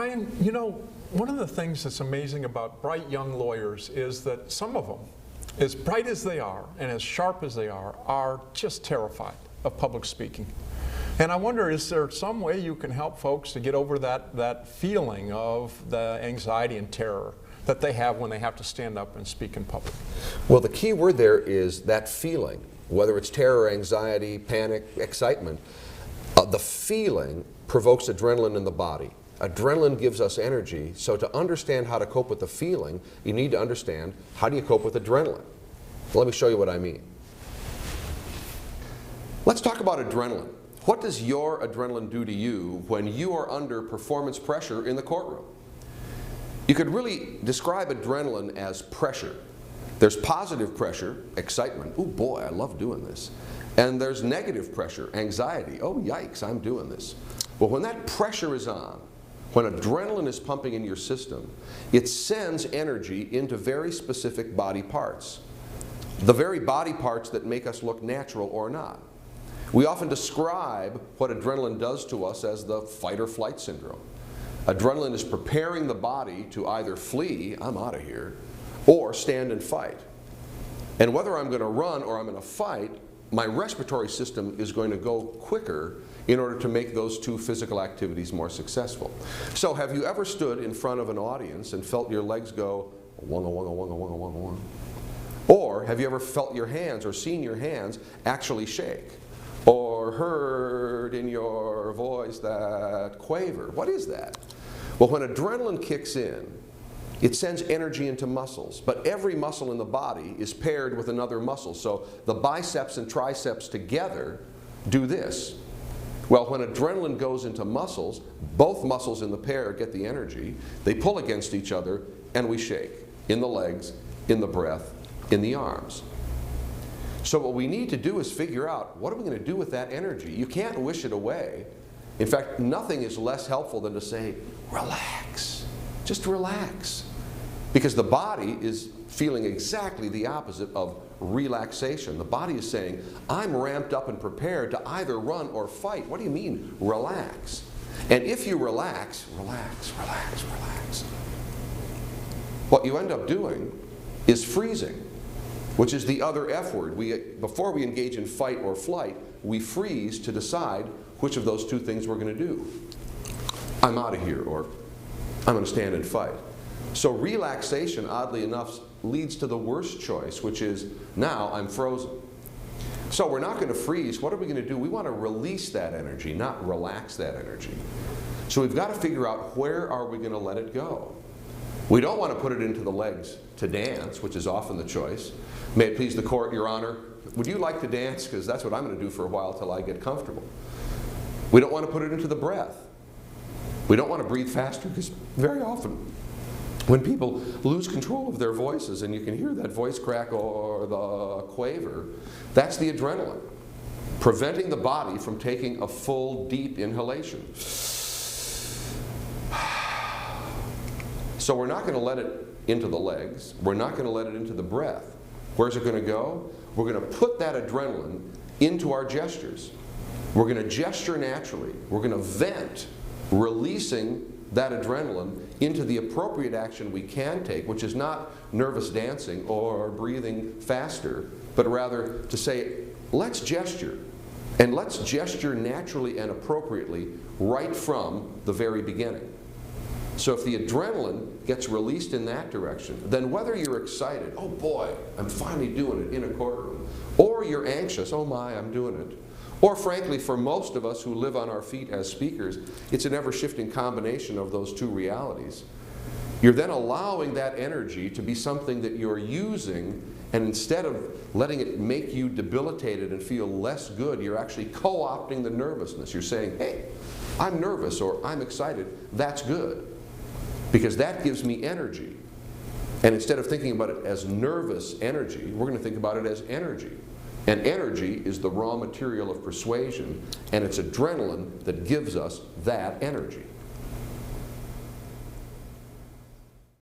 Brian, you know, one of the things that's amazing about bright young lawyers is that some of them, as bright as they are and as sharp as they are just terrified of public speaking. And I wonder, is there some way you can help folks to get over that feeling of the anxiety and terror that they have when they have to stand up and speak in public? Well, the key word there is that feeling, whether it's terror, anxiety, panic, excitement. The feeling provokes adrenaline in the body. Adrenaline gives us energy, so to understand how to cope with the feeling, you need to understand how do you cope with adrenaline. Let me show you what I mean. Let's talk about adrenaline. What does your adrenaline do to you when you are under performance pressure in the courtroom? You could really describe adrenaline as pressure. There's positive pressure, excitement. Oh boy, I love doing this. And there's negative pressure, anxiety. Oh yikes, I'm doing this. Well, when that pressure is on, when adrenaline is pumping in your system, it sends energy into very specific body parts. The very body parts that make us look natural or not. We often describe what adrenaline does to us as the fight or flight syndrome. Adrenaline is preparing the body to either flee, I'm out of here, or stand and fight. And whether I'm going to run or I'm going to fight, my respiratory system is going to go quicker in order to make those two physical activities more successful. So have you ever stood in front of an audience and felt your legs go wonga wonga wonga wonga wonga wonga? Or have you ever felt your hands or seen your hands actually shake? Or heard in your voice that quaver? What is that? Well, when adrenaline kicks in, it sends energy into muscles, but every muscle in the body is paired with another muscle. So the biceps and triceps together do this. Well, when adrenaline goes into muscles, both muscles in the pair get the energy, they pull against each other, and we shake in the legs, in the breath, in the arms. So what we need to do is figure out, what are we going to do with that energy? You can't wish it away. In fact, nothing is less helpful than to say, relax. Just relax. Because the body is feeling exactly the opposite of relaxation. The body is saying, I'm ramped up and prepared to either run or fight. What do you mean, relax? And if you relax, relax, relax, relax, what you end up doing is freezing, which is the other F word. Before we engage in fight or flight, we freeze to decide which of those two things we're going to do. I'm out of here, or I'm going to stand and fight. So relaxation, oddly enough, leads to the worst choice, which is, now I'm frozen. So we're not going to freeze. What are we going to do? We want to release that energy, not relax that energy. So we've got to figure out, where are we going to let it go? We don't want to put it into the legs to dance, which is often the choice. May it please the court, Your Honor, would you like to dance? Because that's what I'm going to do for a while till I get comfortable. We don't want to put it into the breath. We don't want to breathe faster, because very often when people lose control of their voices, and you can hear that voice crack or the quaver, that's the adrenaline, preventing the body from taking a full, deep inhalation. So we're not going to let it into the legs. We're not going to let it into the breath. Where's it going to go? We're going to put that adrenaline into our gestures. We're going to gesture naturally. We're going to vent, releasing that adrenaline into the appropriate action we can take, which is not nervous dancing or breathing faster, but rather to say, let's gesture. And let's gesture naturally and appropriately right from the very beginning. So if the adrenaline gets released in that direction, then whether you're excited, oh boy, I'm finally doing it in a courtroom, or you're anxious, oh my, I'm doing it, or frankly, for most of us who live on our feet as speakers, it's an ever-shifting combination of those two realities. You're then allowing that energy to be something that you're using, and instead of letting it make you debilitated and feel less good, you're actually co-opting the nervousness. You're saying, hey, I'm nervous or I'm excited. That's good, because that gives me energy. And instead of thinking about it as nervous energy, we're going to think about it as energy. And energy is the raw material of persuasion, and it's adrenaline that gives us that energy.